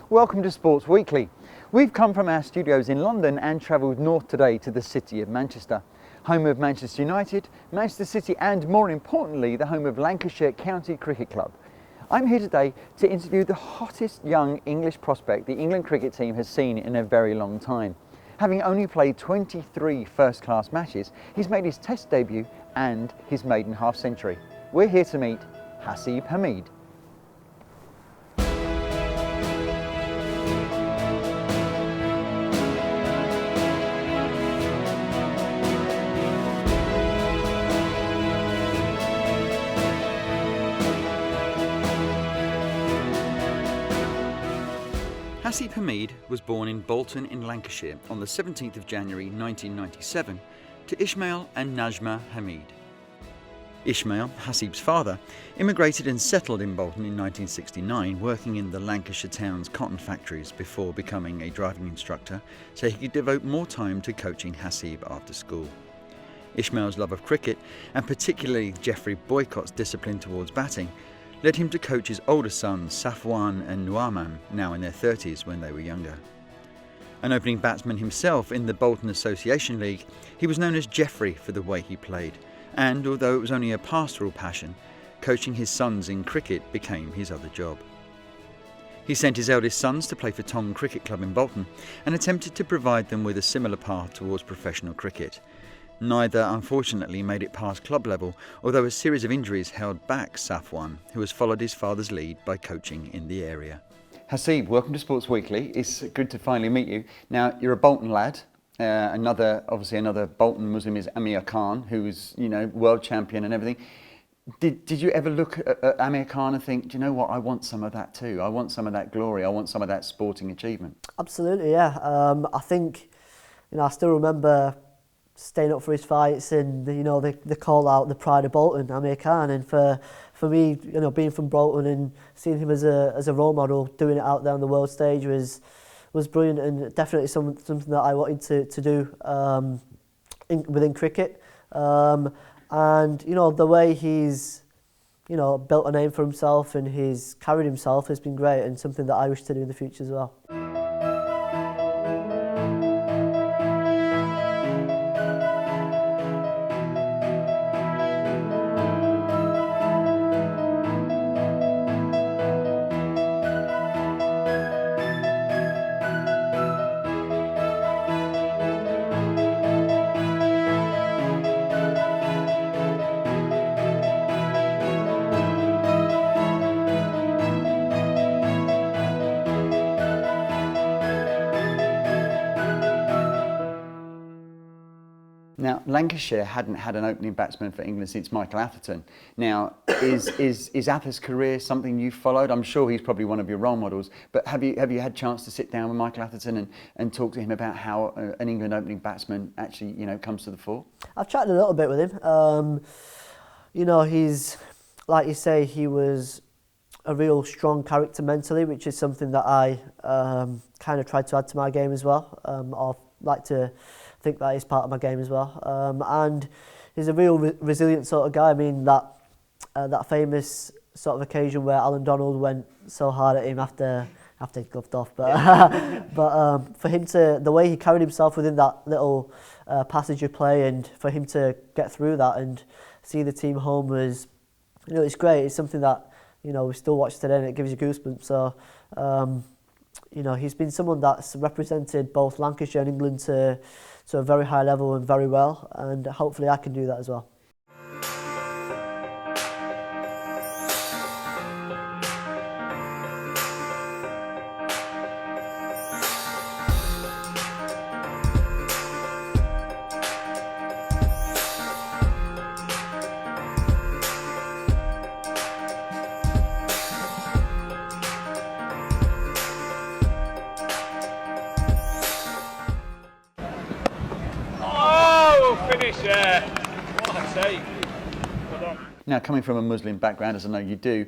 Welcome to Sports Weekly. We've come from our studios in London and travelled north today to the city of Manchester, home of Manchester United, Manchester City and, more importantly, the home of Lancashire County Cricket Club. I'm here today to interview the hottest young English prospect the England cricket team has seen in a very long time. Having only played 23 first-class matches, he's made his Test debut and his maiden half-century. We're here to meet Haseeb Hameed. Haseeb Hameed was born in Bolton in Lancashire on the 17th of January 1997 to Ismail and Najma Hameed. Ismail, Haseeb's father, immigrated and settled in Bolton in 1969, working in the Lancashire town's cotton factories before becoming a driving instructor so he could devote more time to coaching Haseeb after school. Ismail's love of cricket, and particularly Geoffrey Boycott's discipline towards batting, led him to coach his older sons Safwan and Nuaman, now in their 30s, when they were younger. An opening batsman himself in the Bolton Association League, he was known as Geoffrey for the way he played, and although it was only a pastoral passion, coaching his sons in cricket became his other job. He sent his eldest sons to play for Tong Cricket Club in Bolton and attempted to provide them with a similar path towards professional cricket. Neither, unfortunately, made it past club level, although a series of injuries held back Safwan, who has followed his father's lead by coaching in the area. Haseeb, welcome to Sports Weekly. It's good to finally meet you. Now, you're a Bolton lad. Another Bolton Muslim is Amir Khan, who's, world champion and everything. Did you ever look at Amir Khan and think, do you know what, I want some of that too. I want some of that glory. I want some of that sporting achievement. Absolutely, yeah. I think, I still remember staying up for his fights and they call out the pride of Bolton, Amir Khan, and for me, being from Bolton and seeing him as a role model, doing it out there on the world stage was brilliant, and definitely something that I wanted to do within cricket. And the way he's built a name for himself and he's carried himself has been great, and something that I wish to do in the future as well. Now, Lancashire hadn't had an opening batsman for England since Michael Atherton. Now, is Athers' career something you've followed? I'm sure he's probably one of your role models, but have you had a chance to sit down with Michael Atherton and talk to him about how an England opening batsman actually, comes to the fore? I've chatted a little bit with him. He's, like you say, he was a real strong character mentally, which is something that I kind of tried to add to my game as well. I'd like to think that is part of my game as well. And he's a real resilient sort of guy. I mean, that famous sort of occasion where Alan Donald went so hard at him after he gloved off. But for him the way he carried himself within that little passage of play, and for him to get through that and see the team home was, it's great. It's something that, we still watch today and it gives you goosebumps. So, he's been someone that's represented both Lancashire and England to a very high level and very well, and hopefully I can do that as well. Finish there. What a save. Well done. Now, coming from a Muslim background, as I know you do,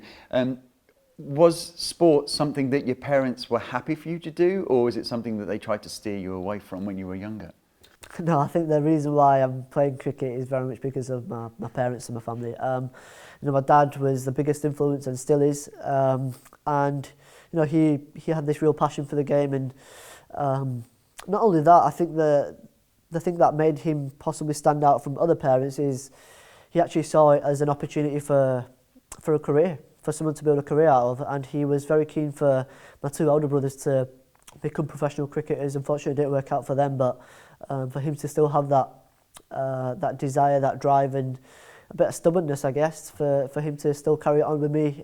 was sport something that your parents were happy for you to do, or was it something that they tried to steer you away from when you were younger? No, I think the reason why I'm playing cricket is very much because of my parents and my family. my dad was the biggest influence and still is, and he had this real passion for the game, and not only that, I think the thing that made him possibly stand out from other parents is he actually saw it as an opportunity for a career, for someone to build a career out of, and he was very keen for my two older brothers to become professional cricketers. Unfortunately, it didn't work out for them, but for him to still have that desire, that drive, and a bit of stubbornness, I guess, for him to still carry it on with me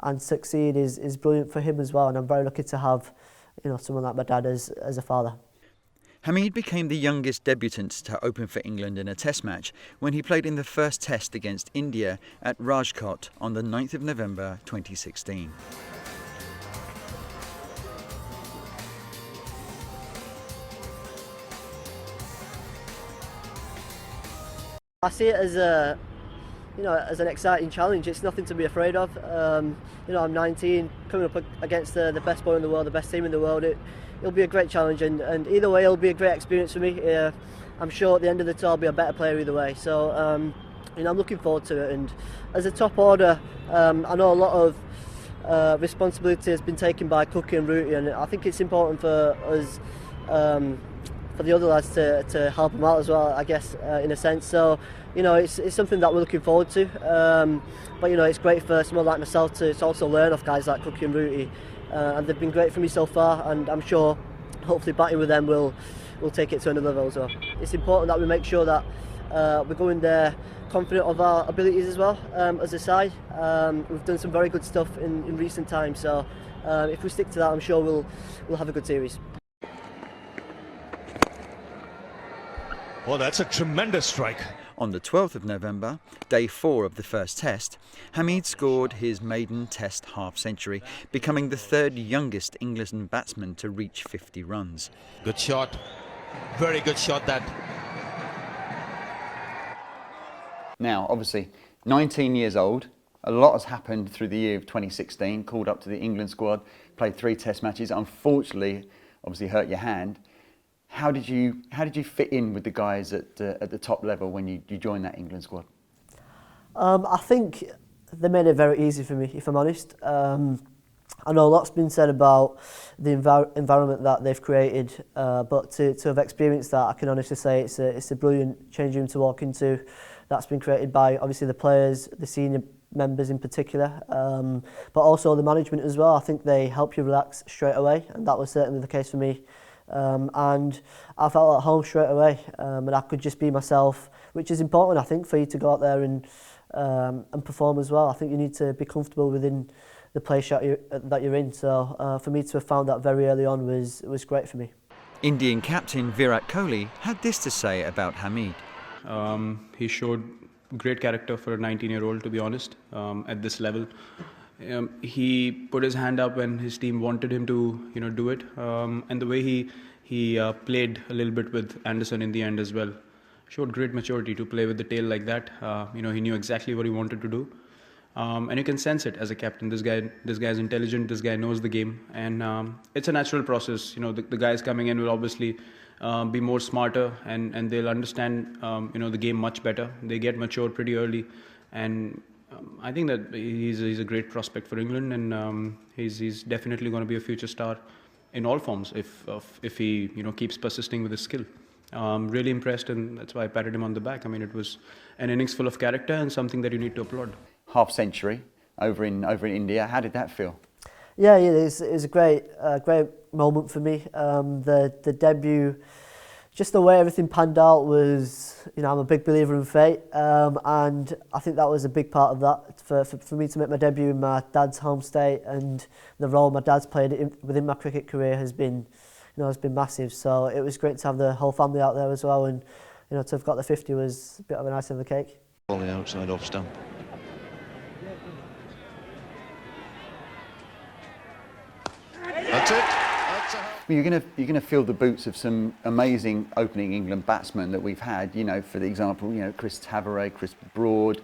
and succeed is brilliant for him as well. And I'm very lucky to have someone like my dad as a father. Hameed became the youngest debutant to open for England in a Test match when he played in the first Test against India at Rajkot on the 9th of November 2016. I see it as as an exciting challenge. It's nothing to be afraid of. I'm 19, coming up against the best boy in the world, the best team in the world. It'll be a great challenge, and either way, it'll be a great experience for me. I'm sure at the end of the tour, I'll be a better player either way. So, I'm looking forward to it. And as a top order, I know a lot of responsibility has been taken by Cookie and Rooty, and I think it's important for us, for the other lads to help them out as well, I guess, in a sense. So, it's something that we're looking forward to. But it's great for someone like myself to also learn off guys like Cookie and Rooty. And they've been great for me so far, and I'm sure hopefully batting with them will take it to another level as well. It's important that we make sure that we're going there confident of our abilities as well as a side. We've done some very good stuff in recent times, so if we stick to that, I'm sure we'll have a good series. Well, that's a tremendous strike. On the 12th of November, day 4 of the first Test, Hameed scored his maiden Test half-century, becoming the third youngest England batsman to reach 50 runs. Good shot. Very good shot that. Now, obviously, 19 years old, a lot has happened through the year of 2016, called up to the England squad, played 3 Test matches, unfortunately, obviously hurt your hand. How did you fit in with the guys at the top level when you joined that England squad? I think they made it very easy for me, if I'm honest. I know a lot's been said about the environment that they've created, but to have experienced that, I can honestly say it's a brilliant changing room to walk into. That's been created by obviously the players, the senior members in particular, but also the management as well. I think they help you relax straight away, and that was certainly the case for me. And I felt at home straight away, and I could just be myself, which is important, I think, for you to go out there and perform as well. I think you need to be comfortable within the place that you're in. So for me to have found that very early on was great for me. Indian captain Virat Kohli had this to say about Hameed. He showed great character for a 19-year-old, to be honest, at this level. He put his hand up when his team wanted him to, do it, and the way he played a little bit with Anderson in the end as well showed great maturity to play with the tail like that. He knew exactly what he wanted to do, and you can sense it as a captain. This guy is intelligent. This guy knows the game, and it's a natural process. The guys coming in will obviously be more smarter, and they'll understand the game much better. They get mature pretty early, and I think that he's a great prospect for England, and he's definitely going to be a future star in all forms if he keeps persisting with his skill. Really impressed, and that's why I patted him on the back. I mean, it was an innings full of character and something that you need to applaud. Half century over in India. How did that feel? Yeah, it was a great moment for me. The debut, just the way everything panned out was, I'm a big believer in fate, and I think that was a big part of that for me to make my debut in my dad's home state, and the role my dad's played within my cricket career has been massive. So it was great to have the whole family out there as well, and to have got the 50 was a bit of an icing on the cake. On the outside off stump. That's it. Well, you're gonna feel the boots of some amazing opening England batsmen that we've had. For the example, Chris Tavares, Chris Broad,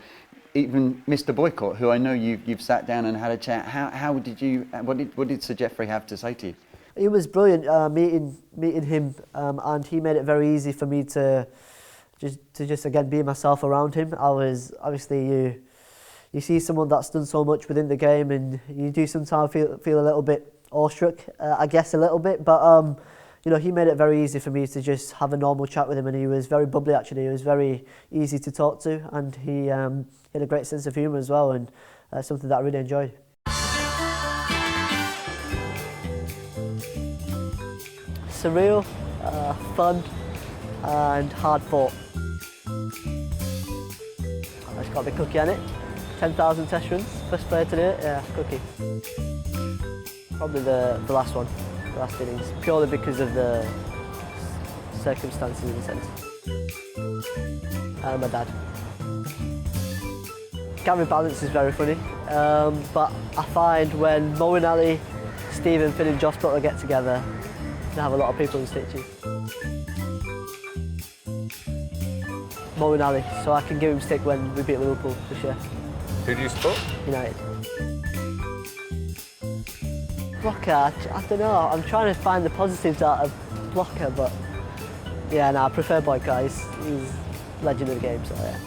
even Mr. Boycott, who I know you've sat down and had a chat. What did Sir Geoffrey have to say to you? It was brilliant meeting him, and he made it very easy for me to just again be myself around him. I was obviously you see someone that's done so much within the game, and you do sometimes feel a little bit awestruck, I guess a little bit, but you know, he made it very easy for me to just have a normal chat with him, and he was very bubbly actually. He was very easy to talk to, and he had a great sense of humour as well, and something that I really enjoyed. Surreal, fun, and hard fought. It's got to be Cookie, hasn't it? 10,000 test runs, first player to do it, yeah, Cookie. Probably the last one, the last innings, purely because of the circumstances in a sense. And my dad. Gary Balance is very funny, but I find when Mo and Ali, Stephen, Finn and Josh Butler get together, they have a lot of people in stitches. Mo and Ali, so I can give him stick when we beat Liverpool for sure. Who do you support? United. Blocker, I don't know, I'm trying to find the positives out of Blocker, but yeah, no, I prefer Boyka, he's legend of the game, so yeah.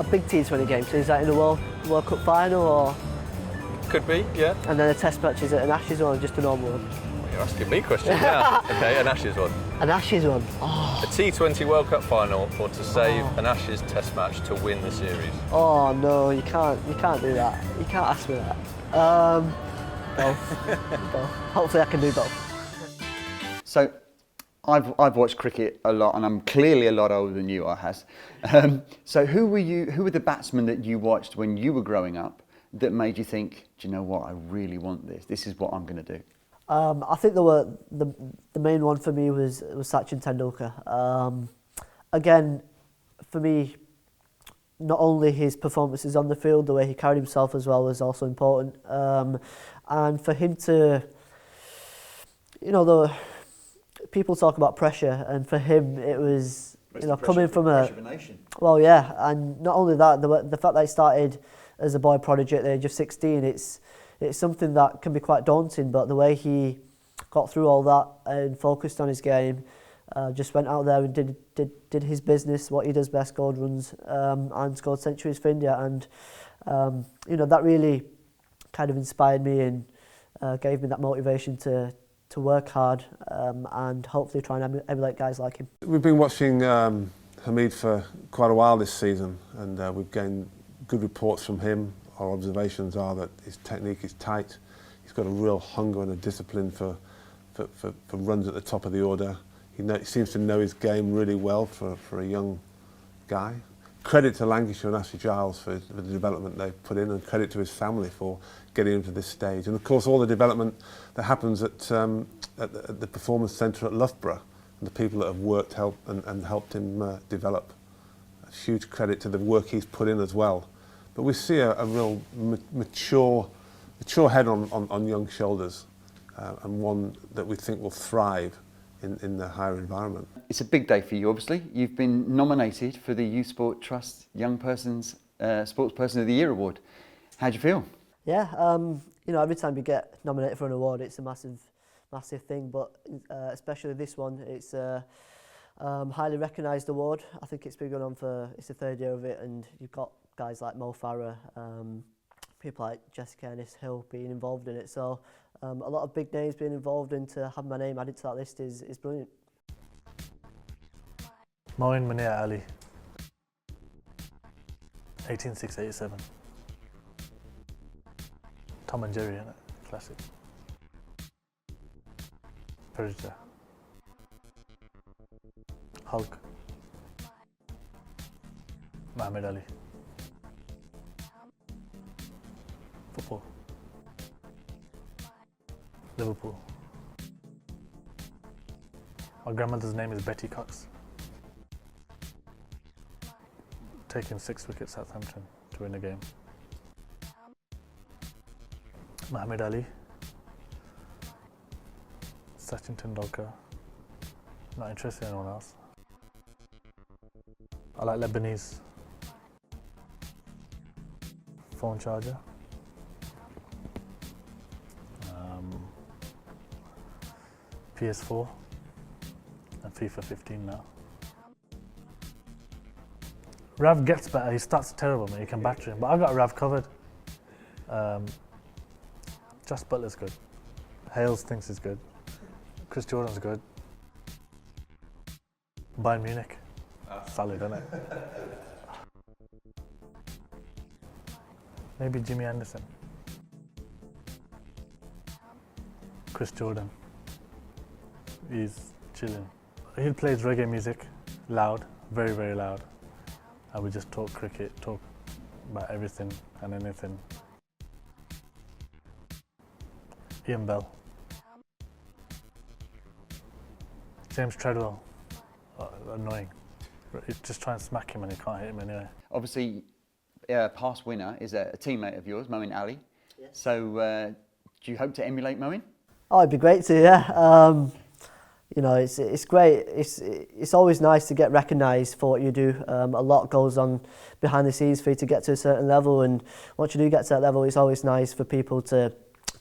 A big T20 game, so is that in a World Cup final or? Could be, yeah. And then a test match, is it an Ashes one or just a normal one? Well, you're asking me questions now. Okay, an Ashes one. An Ashes one? Oh, A T20 World Cup final, or to save an Ashes test match to win the series? oh no, you can't do that. You can't ask me that. Both. Both. Hopefully I can do both. So, I've watched cricket a lot, and I'm clearly a lot older than you are, Has. So who were the batsmen that you watched when you were growing up that made you think, do you know what, I really want this. This is what I'm going to do. I think the main one for me was Sachin Tendulkar. Again, for me, not only his performances on the field, the way he carried himself as well was also important. And for him to, you know, people talk about pressure, and for him it was, you know, coming from a nation. Well, yeah, and not only that, the fact that he started as a boy prodigy at the age of 16, it's something that can be quite daunting, but the way he got through all that and focused on his game, just went out there and did his business, what he does best, scored runs, and scored centuries for India, and you know, that really kind of inspired me and gave me that motivation to work hard and hopefully try and emulate guys like him. We've been watching Hameed for quite a while this season, and we've gained good reports from him. Our observations are that his technique is tight. He's got a real hunger and a discipline for runs at the top of the order. He seems to know his game really well for a young guy. Credit to Lancashire and Ashley Giles for the development they've put in, and credit to his family for getting him to this stage. And of course all the development that happens at the Performance Centre at Loughborough, and the people that have worked and helped him develop. A huge credit to the work he's put in as well. But we see a real mature head on young shoulders, and one that we think will thrive in the higher environment. It's a big day for you, obviously. You've been nominated for the Youth Sport Trust Young Person's Sportsperson of the Year award. How do you feel? Yeah, you know, every time you get nominated for an award, it's a massive thing, but especially this one, it's a highly recognised award. I think it's been going on it's the third year of it, and you've got guys like Mo Farah, people like Jessica Ennis-Hill being involved in it, so a lot of big names being involved, and to have my name added to that list is brilliant. Moin Munir Ali, 18687. Tom and Jerry, innit? Classic. Predator. Hulk. Muhammad Ali. Football. Liverpool. My grandmother's name is Betty Cox. Taking 6 wickets at Southampton to win the game. Muhammad Ali. Sachin Tendulkar. Not interested in anyone else. I like Lebanese. Phone charger. PS4 and FIFA 15 now. Rav gets better. His stats are terrible, mate. You can batter him. But I got Rav covered. Just Butler's good. Hales thinks he's good. Chris Jordan's good. Bayern Munich. Solid, isn't it? Maybe Jimmy Anderson. Chris Jordan. He's chilling. He plays reggae music, loud, very, very loud. And we just talk cricket, talk about everything and anything. Ian Bell. James Treadwell. Annoying. You just try and smack him and you can't hit him anyway. Obviously, past winner is a teammate of yours, Moeen Ali. Yes. So, do you hope to emulate Moeen? Oh, it'd be great to, yeah. You know, it's great. It's always nice to get recognised for what you do. A lot goes on behind the scenes for you to get to a certain level, and once you do get to that level, it's always nice for people to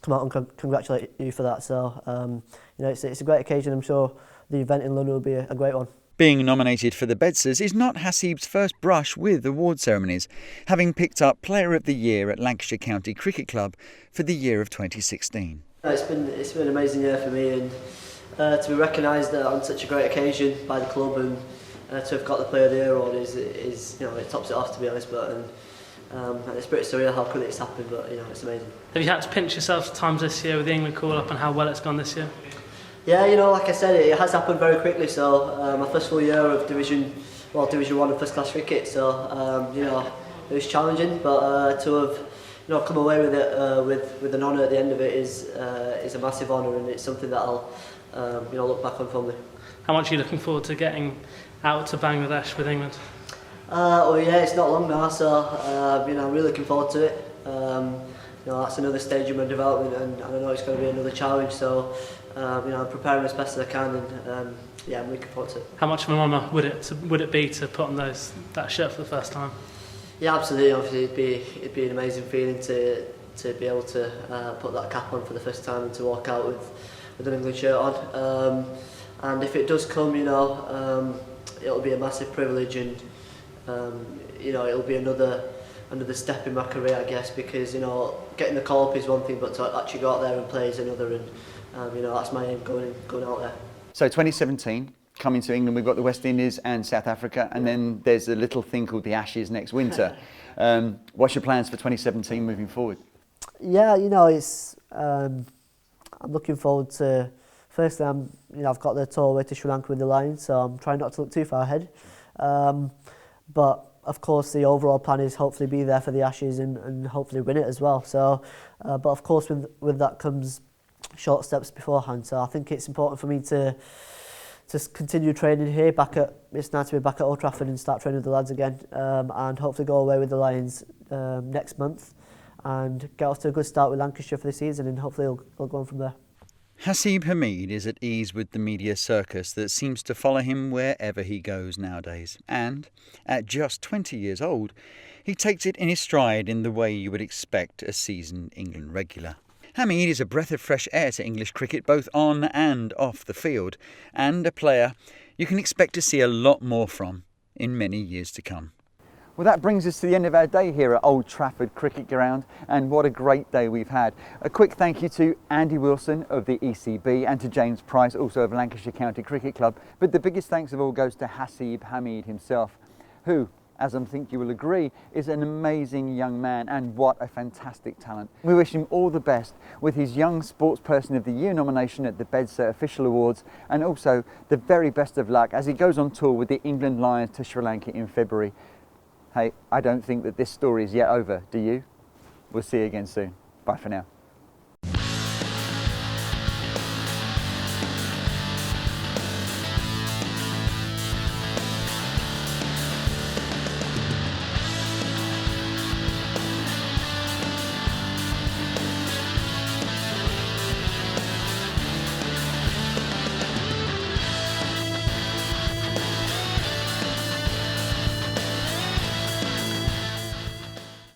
come out and congratulate you for that. So, you know, it's a great occasion. I'm sure the event in London will be a great one. Being nominated for the Bedsers is not Haseeb's first brush with award ceremonies, having picked up Player of the Year at Lancashire County Cricket Club for the year of 2016. It's been an amazing year for me, and to be recognised on such a great occasion by the club and to have got the Player of the Year award is you know, it tops it off, to be honest. But and it's pretty surreal how quickly it's happened, but you know, it's amazing. Have you had to pinch yourself at times this year with the England call up and how well it's gone this year? Yeah, you know, like I said, it has happened very quickly. So my first full year of Division 1 and first class cricket. So you know, it was challenging, but to have come away with it with an honour at the end of it is a massive honour, and it's something that I'll look back on fondly. How much are you looking forward to getting out to Bangladesh with England? Well, yeah, it's not long now, so I'm really looking forward to it. That's another stage of my development, and I know it's going to be another challenge. So I'm preparing as best as I can, and I'm looking forward to it. How much of an honour would it be to put on that shirt for the first time? Yeah, absolutely. Obviously, it'd be an amazing feeling to be able to put that cap on for the first time and to walk out with an England shirt on. And if it does come, it'll be a massive privilege, and it'll be another step in my career, I guess, because getting the call up is one thing, but to actually go out there and play is another, and that's my aim going out there. So 2017, coming to England, we've got the West Indies and South Africa, and then there's a little thing called the Ashes next winter. What's your plans for 2017 moving forward? Yeah, it's I'm looking forward to. Firstly, I've got the tour away to Sri Lanka with the Lions, so I'm trying not to look too far ahead. But of course, the overall plan is hopefully be there for the Ashes and hopefully win it as well. So, but of course, with that comes short steps beforehand. So I think it's important for me to continue training here. It's nice to be back at Old Trafford and start training with the lads again, and hopefully go away with the Lions next month and get off to a good start with Lancashire for the season, and hopefully it'll go on from there. Haseeb Hameed is at ease with the media circus that seems to follow him wherever he goes nowadays. And, at just 20 years old, he takes it in his stride in the way you would expect a seasoned England regular. Hameed is a breath of fresh air to English cricket both on and off the field, and a player you can expect to see a lot more from in many years to come. Well, that brings us to the end of our day here at Old Trafford Cricket Ground, and what a great day we've had. A quick thank you to Andy Wilson of the ECB and to James Price, also of Lancashire County Cricket Club, but the biggest thanks of all goes to Haseeb Hameed himself, who, as I think you will agree, is an amazing young man, and what a fantastic talent. We wish him all the best with his Young Sportsperson of the Year nomination at the Bedser Official Awards, and also the very best of luck as he goes on tour with the England Lions to Sri Lanka in February. Hey, I don't think that this story is yet over, do you? We'll see you again soon. Bye for now.